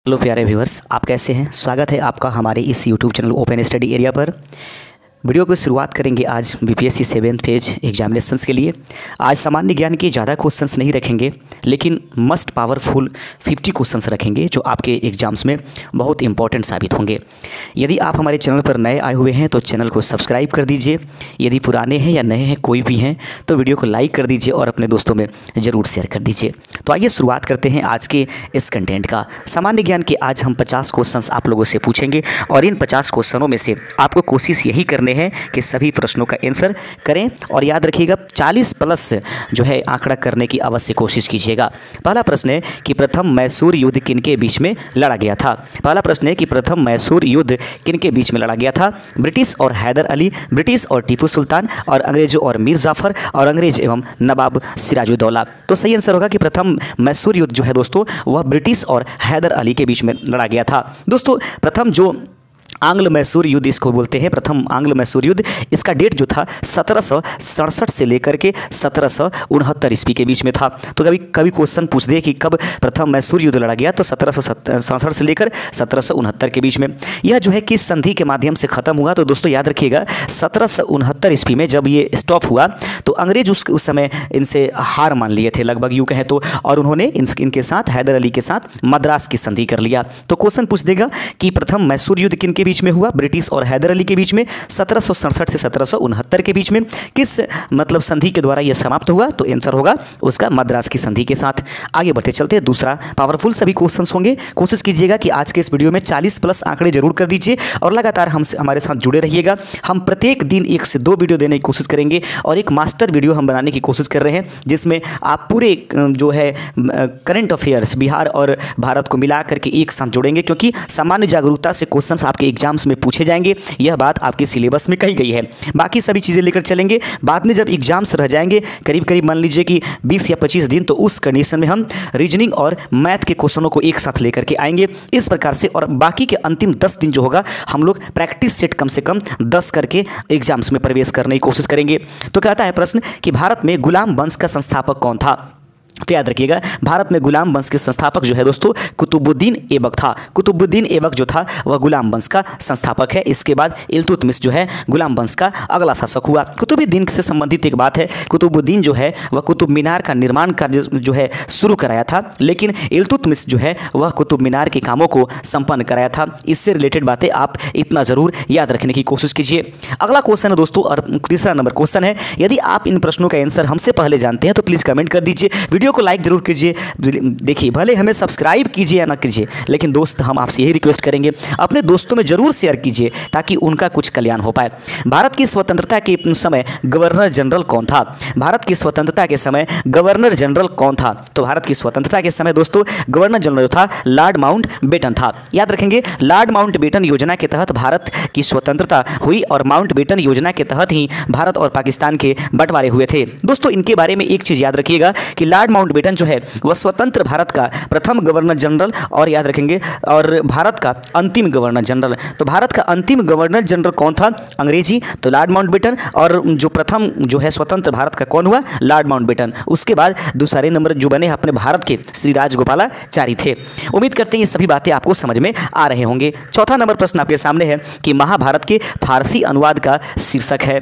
Hello प्यारे viewers, आप कैसे हैं। स्वागत है आपका हमारे इस YouTube channel open study area पर। वीडियो को शुरुआत करेंगे आज बीपीएससी 7th पेज एग्जामिनेशंस के लिए। आज सामान्य ज्ञान के ज़्यादा क्वेश्चंस नहीं रखेंगे, लेकिन मस्ट पावरफुल 50 क्वेश्चंस रखेंगे जो आपके एग्जाम्स में बहुत इंपॉर्टेंट साबित होंगे। यदि आप हमारे चैनल पर नए आए हुए हैं तो चैनल को सब्सक्राइब कर दीजिए। यदि पुराने हैं या नए हैं कोई भी हैं तो वीडियो को लाइक कर दीजिए और अपने दोस्तों में ज़रूर शेयर कर दीजिए। तो आइए शुरुआत करते हैं आज के इस कंटेंट का। सामान्य ज्ञान के आज हम 50 क्वेश्चंस आप लोगों से पूछेंगे और इन 50 क्वेश्चनों में से आपको कोशिश यही करने हैं कि सभी प्रश्नों का आंसर करें। और याद रखिएगा 40 प्लस जो है आंकड़ा करने की अवश्य कोशिश कीजिएगा। पहला प्रश्न है कि प्रथम मैसूर युद्ध किनके बीच में लड़ा गया था। पहला प्रश्न है कि प्रथम मैसूर युद्ध किनके बीच में लड़ा गया था। ब्रिटिश और हैदर अली, ब्रिटिश और टीपू सुल्तान, और अंग्रेजों और मीर जाफर, और अंग्रेज एवं नवाब सिराजुद्दौला। तो सही आंसर होगा कि प्रथम मैसूर युद्ध जो है दोस्तों वह ब्रिटिश और हैदर अली के बीच में लड़ा गया था। दोस्तों प्रथम जो आंग्ल मैसूर युद्ध इसको बोलते हैं, प्रथम आंग्ल मैसूर युद्ध, इसका डेट जो था 1767 से लेकर के 1769 ईस्वी के बीच में था। तो कभी क्वेश्चन पूछ दे कि कब प्रथम मैसूर युद्ध लड़ा गया, तो 1767 से लेकर 1769 के बीच में। यह जो है किस संधि के माध्यम से ख़त्म हुआ, तो दोस्तों याद रखिएगा 1769 ईस्वी में जब ये स्टॉप हुआ तो अंग्रेज उस समय इनसे हार मान लिए थे, लगभग यूँ कहें तो, और उन्होंने इनके साथ हैदर अली के साथ मद्रास की संधि कर लिया। तो क्वेश्चन पूछ देगा कि प्रथम मैसूर युद्ध किन के बीच में हुआ, ब्रिटिश और हैदर अली के बीच में 1767 से 1769 के बीच में। किस मतलब संधि के द्वारा यह समाप्त हुआ, तो आंसर होगा उसका मद्रास की संधि के साथ। आगे बढ़ते चलते हैं, दूसरा पावरफुल सभी क्वेश्चंस होंगे। कोशिश कीजिएगा कि आज के इस वीडियो में 40 प्लस आंकड़े जरूर कर दीजिए और लगातार हमारे साथ जुड़े रहिएगा। हम प्रत्येक दिन 1 से 2 वीडियो देने की कोशिश करेंगे और एक मास्टर वीडियो हम बनाने की कोशिश कर रहे हैं जिसमें आप पूरे जो है करंट अफेयर्स बिहार और भारत को मिला करके एक साथ जोड़ेंगे, क्योंकि सामान्य जागरूकता से क्वेश्चंस आपके एग्जाम्स में पूछे जाएंगे। यह बात आपके सिलेबस में कही गई है। बाकी सभी चीज़ें लेकर चलेंगे। बाद में जब एग्जाम्स रह जाएंगे करीब करीब मान लीजिए कि 20 या 25 दिन, तो उस कंडीशन में हम रीजनिंग और मैथ के क्वेश्चनों को एक साथ लेकर के आएंगे इस प्रकार से। और बाकी के अंतिम 10 दिन जो होगा हम लोग प्रैक्टिस सेट कम से कम 10 करके एग्जाम्स में प्रवेश करने की कोशिश करेंगे। तो कहता है प्रश्न कि भारत में गुलाम वंश का संस्थापक कौन था। तो याद रखिएगा भारत में गुलाम वंश के संस्थापक जो है दोस्तों कुतुबुद्दीन ऐबक था। कुतुबुद्दीन ऐबक जो था वह गुलाम वंश का संस्थापक है। इसके बाद इल्तुतमिश जो है गुलाम वंश का अगला शासक हुआ। कुतुबुद्दीन से संबंधित एक बात है, कुतुबुद्दीन जो है वह कुतुब मीनार का निर्माण कार्य जो है शुरू कराया था, लेकिन इल्तुतमिश जो है वह कुतुब मीनार के कामों को संपन्न कराया था। इससे रिलेटेड बातें आप इतना जरूर याद रखने की कोशिश कीजिए। अगला क्वेश्चन है दोस्तों और तीसरा नंबर क्वेश्चन है। यदि आप इन प्रश्नों का आंसर हमसे पहले जानते हैं तो प्लीज़ कमेंट कर दीजिए, वीडियो को लाइक जरूर कीजिए। देखिए भले हमें सब्सक्राइब कीजिए या ना कीजिए, लेकिन दोस्त हम आपसे यही रिक्वेस्ट करेंगे अपने दोस्तों में जरूर शेयर कीजिए ताकि उनका कुछ कल्याण हो पाए। भारत की स्वतंत्रता के समय गवर्नर जनरल कौन था। भारत की स्वतंत्रता के समय गवर्नर जनरल कौन था। तो भारत की स्वतंत्रता के समय दोस्तों गवर्नर जनरल जो था लॉर्ड माउंटबेटन था। याद रखेंगे लॉर्ड माउंटबेटन योजना के तहत भारत की स्वतंत्रता हुई और माउंटबेटन योजना के तहत ही भारत और पाकिस्तान के बंटवारे हुए थे। दोस्तों इनके बारे में एक चीज़ याद रखिएगा कि लॉर्ड माउंटबेटन जो है वह स्वतंत्र भारत का प्रथम गवर्नर जनरल और याद रखेंगे और भारत का अंतिम गवर्नर जनरल। तो भारत का अंतिम गवर्नर जनरल कौन था, अंग्रेजी, तो लॉर्ड माउंटबेटन। और जो प्रथम जो है स्वतंत्र भारत का कौन हुआ, लॉर्ड माउंटबेटन। उसके बाद दूसरे नंबर जो बने अपने भारत के श्री राजगोपालाचारी थे। उम्मीद करते हैं ये सभी बातें आपको समझ में आ रहे होंगे। चौथा नंबर प्रश्न आपके सामने है कि महाभारत के फारसी अनुवाद का शीर्षक है।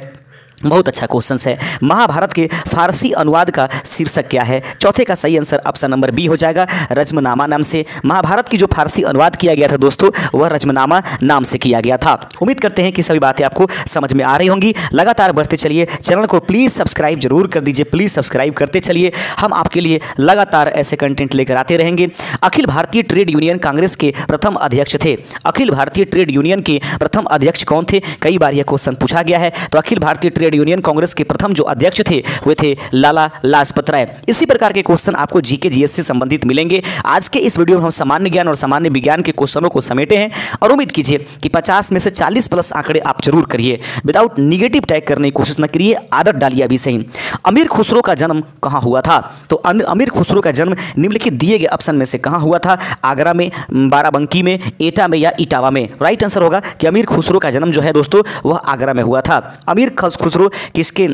बहुत अच्छा क्वेश्चन है। महाभारत के फारसी अनुवाद का शीर्षक क्या है। चौथे का सही आंसर ऑप्शन नंबर बी हो जाएगा, रज्मनामा नाम से। महाभारत की जो फारसी अनुवाद किया गया था दोस्तों वह रज्मनामा नाम से किया गया था। उम्मीद करते हैं कि सभी बातें आपको समझ में आ रही होंगी। लगातार बढ़ते चलिए, चैनल को प्लीज़ सब्सक्राइब जरूर कर दीजिए, प्लीज़ सब्सक्राइब करते चलिए। हम आपके लिए लगातार ऐसे कंटेंट लेकर आते रहेंगे। अखिल भारतीय ट्रेड यूनियन कांग्रेस के प्रथम अध्यक्ष थे। अखिल भारतीय ट्रेड यूनियन के प्रथम अध्यक्ष कौन थे, कई बार यह क्वेश्चन पूछा गया है। तो अखिल भारतीय ट्रेड यूनियन कांग्रेस के प्रथम जो अध्यक्ष थे वे थे लाला लाजपत राय। इसी प्रकार के क्वेश्चन आपको जीके जीएस से संबंधित मिलेंगे। आज के इस वीडियो में हम सामान्य ज्ञान और सामान्य विज्ञान के क्वेश्चनों को समेटे हैं और उम्मीद कीजिए कि 50 में से 40 प्लस आंकड़े आप जरूर करिए। विदाउट निगेटिव टैग करने की कोशिश न करिए, आदत डालिए अभी से ही। अमीर खुसरो का जन्म कहाँ हुआ था। तो अमीर खुसरो का जन्म निम्नलिखित दिए गए ऑप्शन में से कहाँ हुआ था। आगरा में, बाराबंकी में, एटा में या इटावा में। राइट आंसर होगा कि अमीर खुसरो का जन्म जो है दोस्तों वह आगरा में हुआ था। अमीर खुसरो किसके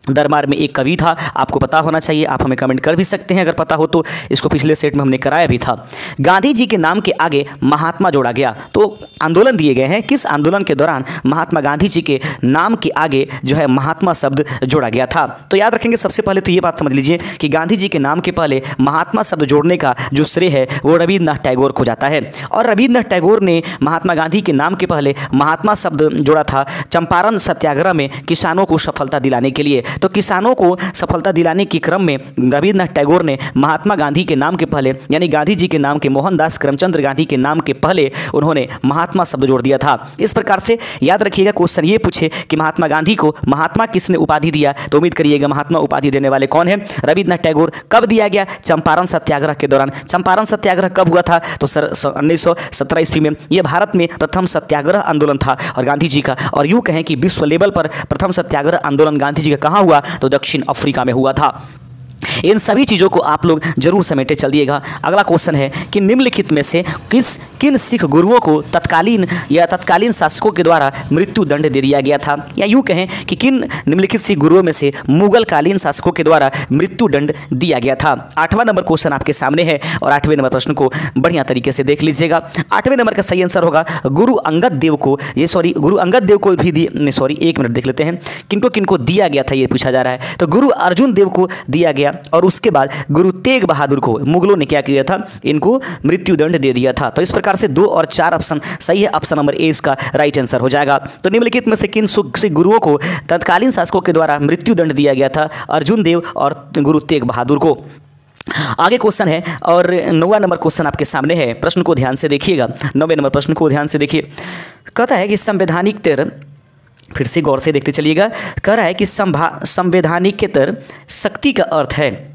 दरबार में एक कवि था, आपको पता होना चाहिए, आप हमें कमेंट कर भी सकते हैं अगर पता हो तो, इसको पिछले सेट में हमने कराया भी था। गांधी जी के नाम के आगे महात्मा जोड़ा गया, तो आंदोलन दिए गए हैं, किस आंदोलन के दौरान महात्मा गांधी जी के नाम के आगे जो है महात्मा शब्द जोड़ा गया था। तो याद रखेंगे, सबसे पहले तो ये बात समझ लीजिए कि गांधी जी के नाम के पहले महात्मा शब्द जोड़ने का जो श्रेय है वो रविन्द्रनाथ टैगोर को जाता है। और रविन्द्रनाथ टैगोर ने महात्मा गांधी के नाम के पहले महात्मा शब्द जोड़ा था चंपारण सत्याग्रह में किसानों को सफलता दिलाने के लिए। तो किसानों को सफलता दिलाने के क्रम में रविन्द्रनाथ टैगोर ने महात्मा गांधी के नाम के पहले, यानी गांधी जी के नाम के, मोहनदास करमचंद गांधी के नाम के पहले उन्होंने महात्मा शब्द जोड़ दिया था। इस प्रकार से याद रखिएगा, क्वेश्चन ये पूछे कि महात्मा गांधी को महात्मा किसने उपाधि दिया, तो उम्मीद करिएगा महात्मा उपाधि देने वाले कौन है, रविन्द्रनाथ टैगोर। कब दिया गया, चंपारण सत्याग्रह के दौरान। चंपारण सत्याग्रह कब हुआ था, तो 1917 ईस्वी में। यह भारत में प्रथम सत्याग्रह आंदोलन था और गांधी जी का, और यूँ कहें कि विश्व लेवल पर प्रथम सत्याग्रह आंदोलन गांधी जी का कहाँ हुआ, तो दक्षिण अफ्रीका में हुआ था। इन सभी चीज़ों को आप लोग जरूर समेटे चल दिएगा। अगला क्वेश्चन है कि निम्नलिखित में से किन सिख गुरुओं को तत्कालीन शासकों के द्वारा मृत्यु दंड दे दिया गया था, या यूँ कहें कि किन निम्नलिखित सिख गुरुओं में से मुगल कालीन शासकों के द्वारा मृत्यु दंड दिया गया था। 8वां नंबर क्वेश्चन आपके सामने है और 8वें नंबर प्रश्न को बढ़िया तरीके से देख लीजिएगा। 8वें नंबर का सही आंसर होगा गुरु अंगद देव को भी एक मिनट देख लेते हैं किनको किनको दिया गया था, ये पूछा जा रहा है। तो गुरु अर्जुन देव को दिया गया और उसके बाद गुरु तेग बहादुर को मुगलों ने क्या किया था, इनको मृत्युदंड दे दिया था। तो इस प्रकार से 2 और 4 ऑप्शन सही है, ऑप्शन नंबर ए इसका राइट आंसर हो जाएगा। तो निम्नलिखित में से किन सिख गुरुओं को तत्कालीन शासकों के द्वारा मृत्युदंड दिया गया था, अर्जुन देव और गुरु तेग बहादुर को। आगे क्वेश्चन है और 9वां नंबर क्वेश्चन आपके सामने है, प्रश्न को ध्यान से देखिएगा। 9वें नंबर प्रश्न को ध्यान से देखिए। कहता है कि संवैधानिकेतर, फिर से गौर से देखते चलिएगा, कह रहा है कि संवैधानिकेतर शक्ति का अर्थ है,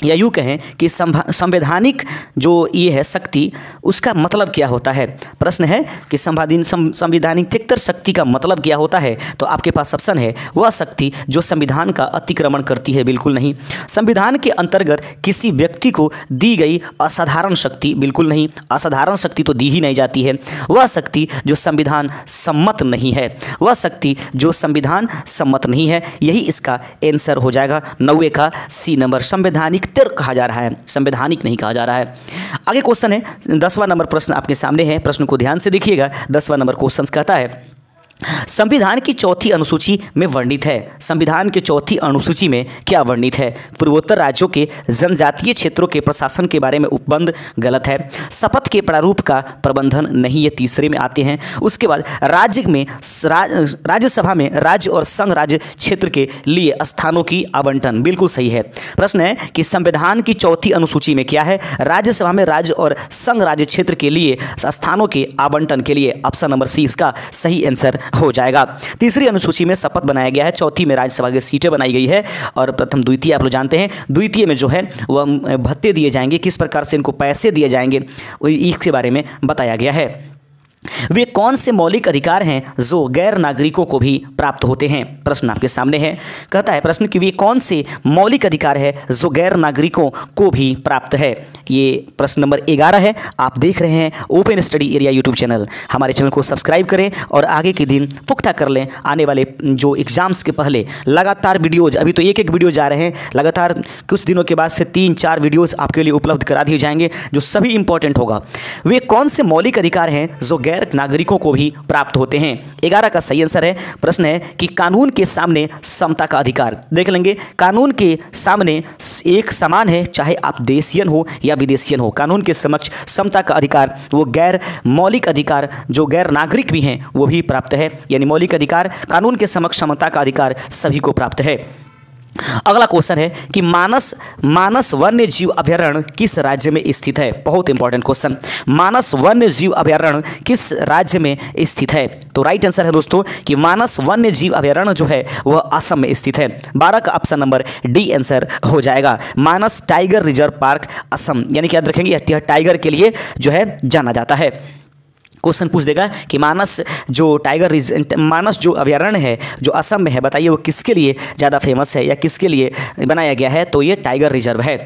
या यूँ कहें कि संवैधानिक जो ये है शक्ति, उसका मतलब क्या होता है। प्रश्न है कि संवैधानिकेतर शक्ति का मतलब क्या होता है, तो आपके पास ऑप्शन है वह शक्ति जो संविधान का अतिक्रमण करती है, बिल्कुल नहीं। संविधान के अंतर्गत किसी व्यक्ति को दी गई असाधारण शक्ति, बिल्कुल नहीं, असाधारण शक्ति तो दी ही नहीं जाती है। वह शक्ति जो संविधान सम्मत नहीं है, वह शक्ति जो संविधान सम्मत नहीं है, यही इसका आंसर हो जाएगा 9वें का सी नंबर। संवैधानिक कहा जा रहा है, संवैधानिक नहीं कहा जा रहा है। आगे क्वेश्चन है 10वां नंबर प्रश्न आपके सामने है, प्रश्न को ध्यान से देखिएगा। 10वां नंबर क्वेश्चन कहता है संविधान की चौथी अनुसूची में वर्णित है, संविधान की चौथी अनुसूची में क्या वर्णित है। पूर्वोत्तर राज्यों के जनजातीय क्षेत्रों के प्रशासन के बारे में उपबंध गलत है। शपथ के प्रारूप का प्रबंधन नहीं, ये तीसरे में आते हैं। उसके बाद राज्यसभा में राज्य और संघ राज्य क्षेत्र के लिए स्थानों की आवंटन, बिल्कुल सही है। प्रश्न है कि संविधान की चौथी अनुसूची में क्या है, राज्यसभा में राज्य और संघ राज्य क्षेत्र के लिए स्थानों के आवंटन के लिए, ऑप्शन नंबर सी इसका सही आंसर हो जाएगा। तीसरी अनुसूची में शपथ बनाया गया है, चौथी में राज्यसभा की सीटें बनाई गई है, और प्रथम द्वितीय आप लोग जानते हैं, द्वितीय में जो है वह भत्ते दिए जाएंगे, किस प्रकार से इनको पैसे दिए जाएंगे इसके बारे में बताया गया है। वे कौन से मौलिक अधिकार हैं जो गैर नागरिकों को भी प्राप्त होते हैं, प्रश्न आपके सामने है। कहता है प्रश्न कि वे कौन से मौलिक अधिकार है जो गैर नागरिकों को भी प्राप्त है। ये प्रश्न नंबर 11 है। आप देख रहे हैं open study area YouTube channel. हमारे चैनल को सब्सक्राइब करें और आगे के दिन पुख्ता कर लें। आने वाले जो एग्जाम्स के पहले लगातार वीडियोज, अभी तो एक वीडियो जा रहे हैं, लगातार कुछ दिनों के बाद से 3-4 वीडियोज़ आपके लिए उपलब्ध करा दिए जाएंगे जो सभी इंपॉर्टेंट होगा। वे कौन से मौलिक अधिकार हैं जो गैर नागरिकों को भी प्राप्त होते हैं। 11 का सही आंसर है। प्रश्न है कि कानून के सामने समता का अधिकार, देख लेंगे, कानून के सामने एक समान है, चाहे आप देशियन हो या विदेशियन हो, कानून के समक्ष समता का अधिकार, वो गैर मौलिक अधिकार जो गैर नागरिक भी हैं वो भी प्राप्त है। यानी मौलिक अधिकार, कानून के समक्ष समता का अधिकार सभी को प्राप्त है। अगला क्वेश्चन है कि मानस वन्य जीव अभयारण्य किस राज्य में स्थित है। बहुत इंपॉर्टेंट क्वेश्चन, मानस वन्य जीव अभयारण्य किस राज्य में स्थित है। तो राइट आंसर है दोस्तों कि मानस वन्य जीव अभयारण्य जो है वह असम में स्थित है। 12 का ऑप्शन नंबर डी आंसर हो जाएगा। मानस टाइगर रिजर्व पार्क असम, यानी कि याद रखेंगे यह टाइगर के लिए जो है जाना जाता है। क्वेश्चन पूछ देगा कि मानस जो मानस जो अभयारण्य है जो असम में है, बताइए वो किसके लिए ज़्यादा फेमस है या किसके लिए बनाया गया है, तो ये टाइगर रिजर्व है।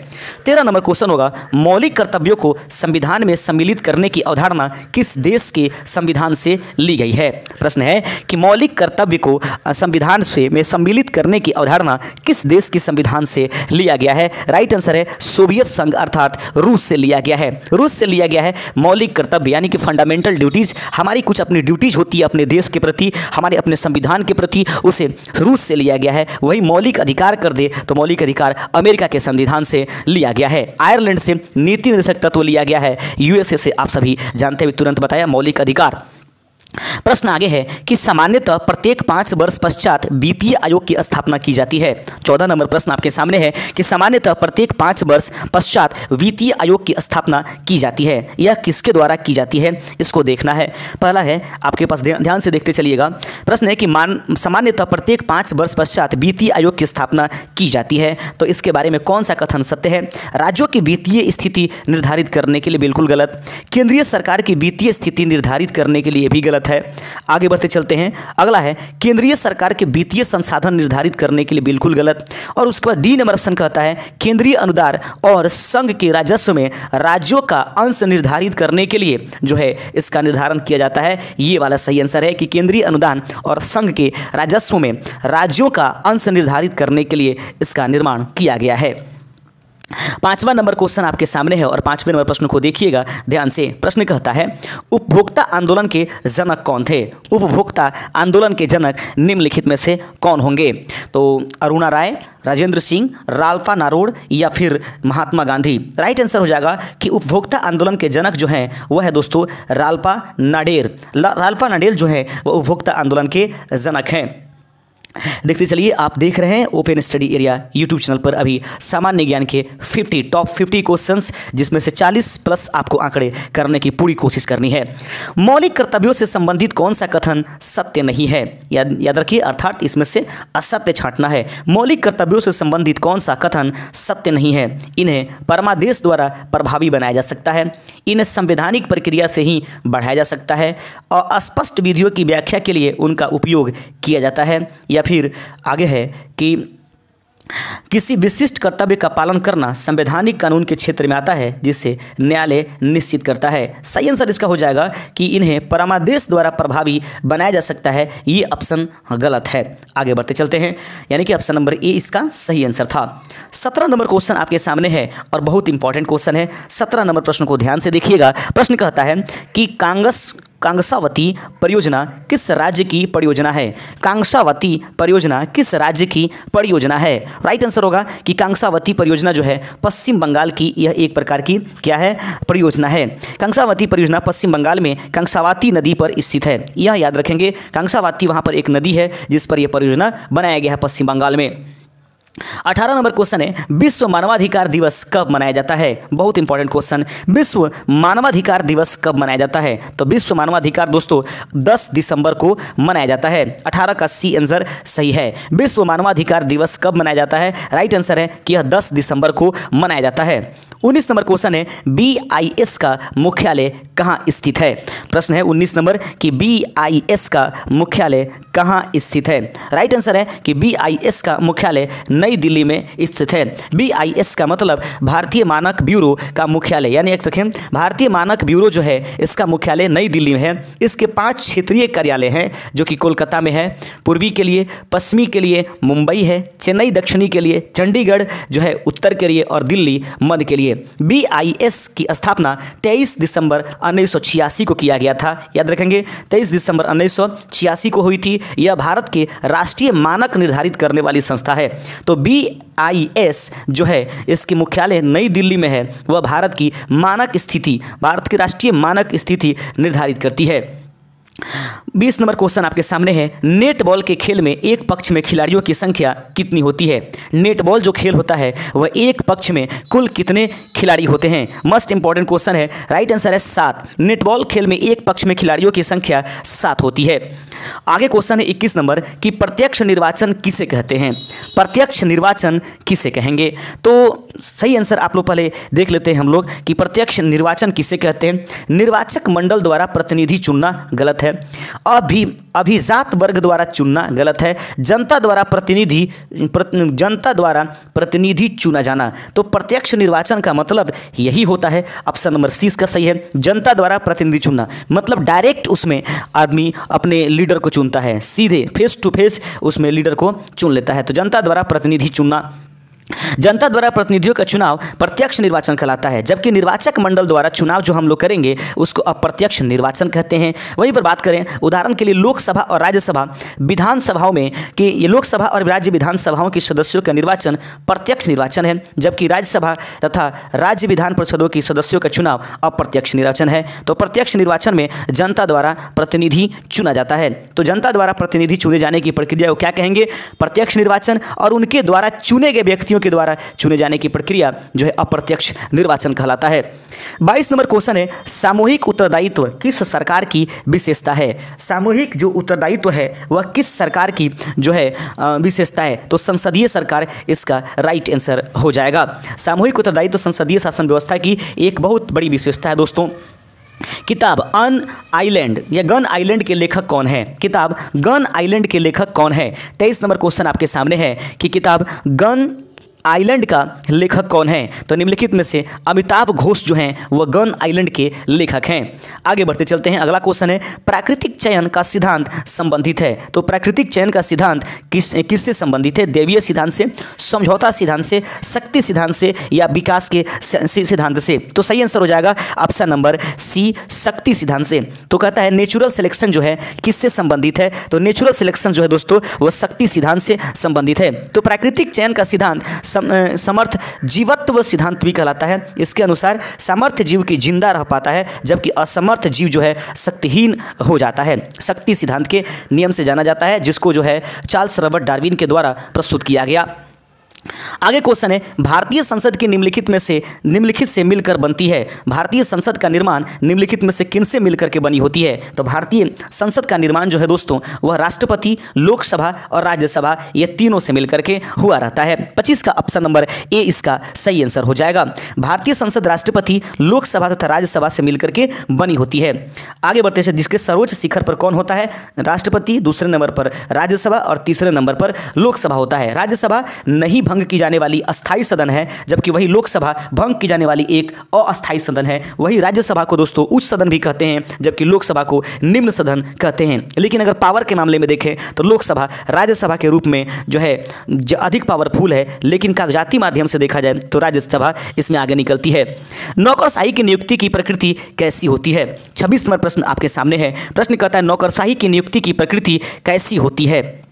13 नंबर क्वेश्चन होगा, मौलिक कर्तव्यों को संविधान में सम्मिलित करने की अवधारणा किस देश के संविधान से ली गई है। प्रश्न है कि मौलिक कर्तव्य को संविधान में सम्मिलित करने की अवधारणा किस देश के संविधान से लिया गया है। राइट आंसर है सोवियत संघ अर्थात रूस से लिया गया है। रूस से लिया गया है मौलिक कर्तव्य यानी कि फंडामेंटल ड्यूटीज, हमारी कुछ अपनी ड्यूटीज होती है अपने देश के प्रति, हमारे अपने संविधान के प्रति, उसे रूस से लिया गया है। वही मौलिक अधिकार कर दे तो मौलिक अधिकार अमेरिका के संविधान से लिया गया है। आयरलैंड से नीति निर्देशक तत्व लिया गया है। यूएसए से आप सभी जानते हैं, तुरंत बताया मौलिक अधिकार। प्रश्न आगे है कि सामान्यतः प्रत्येक 5 वर्ष पश्चात वित्तीय आयोग की स्थापना की जाती है। 14 नंबर प्रश्न आपके सामने है कि सामान्यतः प्रत्येक 5 वर्ष पश्चात वित्तीय आयोग की स्थापना की जाती है। यह किसके द्वारा की जाती है, इसको देखना है। पहला है आपके पास, ध्यान से देखते चलिएगा। प्रश्न है कि सामान्यतः प्रत्येक 5 वर्ष पश्चात वित्तीय आयोग की स्थापना की जाती है, तो इसके बारे में कौन सा कथन सत्य है। राज्यों की वित्तीय स्थिति निर्धारित करने के लिए बिल्कुल गलत। केंद्रीय सरकार की वित्तीय स्थिति निर्धारित करने के लिए भी गलत है। आगे बढ़ते चलते हैं। अगला है केंद्रीय सरकार के वित्तीय संसाधन निर्धारित करने के लिए बिल्कुल गलत। और उसके बाद डी नंबर ऑप्शन कहता है केंद्रीय अनुदान और संघ के राजस्व में राज्यों का अंश निर्धारित करने के लिए जो है इसका निर्धारण किया जाता है। ये वाला सही आंसर है कि केंद्रीय अनुदान और संघ के राजस्व में राज्यों का अंश निर्धारित करने के लिए इसका निर्माण किया गया है। 5वां नंबर क्वेश्चन आपके सामने है और 5वें नंबर प्रश्न को देखिएगा ध्यान से। प्रश्न कहता है उपभोक्ता आंदोलन के जनक कौन थे। उपभोक्ता आंदोलन के जनक निम्नलिखित में से कौन होंगे। तो अरुणा राय, राजेंद्र सिंह, राल्फा नारोड या फिर महात्मा गांधी। राइट आंसर हो जाएगा कि उपभोक्ता आंदोलन के जनक जो हैं वह है दोस्तों राल्फा नाडेर। राल्फा नाडेर जो है वह उपभोक्ता आंदोलन के जनक हैं। देखते चलिए, आप देख रहे हैं open study area YouTube channel पर अभी सामान्य ज्ञान के टॉप 50 क्वेश्चंस, जिसमें से 40 प्लस आपको आंकड़े करने की पूरी कोशिश करनी है। मौलिक कर्तव्यों से संबंधित कौन सा कथन सत्य नहीं है, याद रखिए, अर्थात इसमें से असत्य छांटना है। मौलिक कर्तव्यों से संबंधित कौन सा कथन सत्य नहीं है। इन्हें परमादेश द्वारा प्रभावी बनाया जा सकता है, इन्हें संवैधानिक प्रक्रिया से ही बढ़ाया जा सकता है और अस्पष्ट विधियों की व्याख्या के लिए उनका उपयोग किया जाता है, या फिर आगे है कि किसी विशिष्ट कर्तव्य का पालन करना संवैधानिक कानून के क्षेत्र में आता है जिसे न्यायालय निश्चित करता है। सही आंसर इसका हो जाएगा कि इन्हें परमादेश द्वारा प्रभावी बनाया जा सकता है। ये ऑप्शन गलत है। आगे बढ़ते चलते हैं, यानी कि ऑप्शन नंबर ए इसका सही आंसर था। 17 नंबर क्वेश्चन आपके सामने है और बहुत इंपॉर्टेंट क्वेश्चन है। 17 नंबर प्रश्न को ध्यान से देखिएगा। प्रश्न कहता है कि कांसावती परियोजना किस राज्य की परियोजना है। कांसावती परियोजना किस राज्य की परियोजना है। राइट आंसर होगा कि कांसावती परियोजना जो है पश्चिम बंगाल की यह एक प्रकार की क्या है, परियोजना है। कांसावती परियोजना पश्चिम बंगाल में कांसावती नदी पर स्थित है। यह याद रखेंगे, कांसावती वहां पर एक नदी है जिस पर यह परियोजना बनाया गया है पश्चिम बंगाल में। 18 नंबर क्वेश्चन है विश्व मानवाधिकार दिवस कब मनाया जाता है। बहुत इंपॉर्टेंट क्वेश्चन, विश्व मानवाधिकार दिवस कब मनाया जाता है। तो विश्व मानवाधिकार दोस्तों 10 दिसंबर को मनाया जाता है। 18 का सी आंसर सही है। विश्व मानवाधिकार दिवस कब मनाया जाता है। राइट आंसर है कि यह 10 दिसंबर को मनाया जाता है। 19 नंबर क्वेश्चन है BIS का मुख्यालय कहाँ स्थित है। प्रश्न है 19 नंबर कि BIS का मुख्यालय कहाँ स्थित है। राइट आंसर है कि BIS का मुख्यालय नई दिल्ली में स्थित है। BIS का मतलब भारतीय मानक ब्यूरो का मुख्यालय, यानी एक देखें भारतीय मानक ब्यूरो जो है इसका मुख्यालय नई दिल्ली में है। इसके 5 क्षेत्रीय कार्यालय हैं जो कि कोलकाता में है, पूर्वी के लिए, पश्चिमी के लिए मुंबई है, चेन्नई दक्षिणी के लिए, चंडीगढ़ जो है उत्तर के लिए और दिल्ली मध्य के लिए। BIS की स्थापना 23 दिसंबर 1986 को किया गया था। याद रखेंगे 23 दिसंबर 1986 को हुई थी। यह भारत के राष्ट्रीय मानक निर्धारित करने वाली संस्था है। तो BIS जो है इसके मुख्यालय नई दिल्ली में है, वह भारत की मानक स्थिति, भारत की राष्ट्रीय मानक स्थिति निर्धारित करती है। 20 नंबर क्वेश्चन आपके सामने है, नेट बॉल के खेल में एक पक्ष में खिलाड़ियों की संख्या कितनी होती है? नेट बॉल जो खेल होता है वह एक पक्ष में कुल कितने खिलाड़ी होते हैं? मस्ट इंपॉर्टेंट क्वेश्चन है। राइट आंसर है 7। नेट बॉल खेल में एक पक्ष में खिलाड़ियों की संख्या 7 होती है। आगे क्वेश्चन है 21 नंबर कि प्रत्यक्ष निर्वाचन किसे कहते हैं? प्रत्यक्ष निर्वाचन किसे कहेंगे? तो सही आंसर आप लोग पहले देख लेते हैं हम लोग कि प्रत्यक्ष निर्वाचन किसे कहते हैं। निर्वाचक मंडल द्वारा प्रतिनिधि चुनना गलत है। अभिजात वर्ग द्वारा चुनना गलत है। जनता द्वारा प्रतिनिधि चुना जाना। तो प्रत्यक्ष निर्वाचन का मतलब यही होता है। ऑप्शन नंबर सी इसका सही है। जनता द्वारा प्रतिनिधि चुनना मतलब डायरेक्ट उसमें आदमी अपने लीडर को चुनता है, सीधे फेस टू फेस उसमें लीडर को चुन लेता है। तो जनता द्वारा प्रतिनिधि चुनना, जनता द्वारा प्रतिनिधियों का चुनाव प्रत्यक्ष निर्वाचन कहलाता है, जबकि निर्वाचक मंडल द्वारा चुनाव जो हम लोग करेंगे उसको अप्रत्यक्ष निर्वाचन कहते हैं। वहीं पर बात करें उदाहरण के लिए लोकसभा और राज्यसभा विधानसभाओं में कि ये लोकसभा और राज्य विधानसभाओं के सदस्यों का निर्वाचन प्रत्यक्ष निर्वाचन है, जबकि राज्यसभा तथा राज्य विधान परिषदों के सदस्यों का चुनाव अप्रत्यक्ष निर्वाचन है। तो प्रत्यक्ष निर्वाचन में जनता द्वारा प्रतिनिधि चुना जाता है। तो जनता द्वारा प्रतिनिधि चुने जाने की प्रक्रिया को क्या कहेंगे? प्रत्यक्ष निर्वाचन। और उनके द्वारा चुने गए व्यक्तियों के द्वारा चुने जाने की प्रक्रिया जो है अप्रत्यक्ष निर्वाचन कहलाता है। 22 नंबर क्वेश्चन है, सामूहिक उत्तरदायित्व किस सरकार की विशेषता है? सामूहिक जो उत्तरदायित्व है वह किस सरकार की जो है विशेषता है? तो संसदीय सरकार इसका राइट आंसर हो जाएगा। सामूहिक उत्तरदायित्व संसदीय शासन व्यवस्था की एक बहुत बड़ी विशेषता है। दोस्तों, किताब अन आइलैंड या गन आइलैंड के लेखक कौन है? किताब गन आइलैंड के लेखक कौन है? 23 नंबर क्वेश्चन आपके सामने है कि किताब गन आइलैंड का लेखक कौन है? तो निम्नलिखित में से अमिताभ घोष जो हैं वह गन आइलैंड के लेखक हैं। आगे बढ़ते चलते हैं। अगला क्वेश्चन है, प्राकृतिक चयन का सिद्धांत संबंधित है। तो प्राकृतिक चयन का सिद्धांत किससे संबंधित है? दैवीय सिद्धांत से, समझौता सिद्धांत से, शक्ति सिद्धांत से या विकास के सिद्धांत से? तो सही आंसर हो जाएगा ऑप्शन नंबर सी, शक्ति सिद्धांत से। तो कहता है नेचुरल सिलेक्शन जो है किससे संबंधित है? तो नेचुरल सिलेक्शन जो है दोस्तों वह शक्ति सिद्धांत से संबंधित है। तो प्राकृतिक चयन का सिद्धांत समर्थ जीवत्व सिद्धांत भी कहलाता है। इसके अनुसार सामर्थ्य जीव की जिंदा रह पाता है, जबकि असमर्थ जीव जो है शक्तिहीन हो जाता है। शक्ति सिद्धांत के नियम से जाना जाता है, जिसको जो है चार्ल्स रॉबर्ट डार्विन के द्वारा प्रस्तुत किया गया। आगे क्वेश्चन है, भारतीय संसद की निम्नलिखित से मिलकर बनती है। भारतीय संसद का निर्माण निम्नलिखित में से किन से मिलकर के बनी होती है? तो भारतीय संसद का निर्माण जो है दोस्तों वह राष्ट्रपति, लोकसभा और राज्यसभा ये तीनों से मिलकर के हुआ रहता है। 25 का ऑप्शन नंबर ए इसका सही आंसर हो जाएगा। भारतीय संसद राष्ट्रपति, लोकसभा तथा राज्यसभा से मिलकर के बनी होती है। आगे बढ़ते हैं, जिसके सर्वोच्च शिखर पर कौन होता है? राष्ट्रपति, दूसरे नंबर पर राज्यसभा और तीसरे नंबर पर लोकसभा होता है। राज्यसभा नहीं भंग की जाने वाली अस्थाई सदन है, जबकि वही लोकसभा भंग की जाने वाली एक अस्थाई सदन है। वही राज्यसभा को दोस्तों उच्च सदन भी कहते हैं, जबकि लोकसभा को निम्न सदन कहते हैं। लेकिन अगर पावर के मामले में देखें तो लोकसभा राज्यसभा के रूप में जो है अधिक पावरफुल है, लेकिन कागजाती माध्यम से देखा जाए तो राज्यसभा इसमें आगे निकलती है। नौकरशाही की नियुक्ति की प्रकृति कैसी होती है? 26 नंबर प्रश्न आपके सामने है। प्रश्न कहता है नौकरशाही की नियुक्ति की प्रकृति कैसी होती है?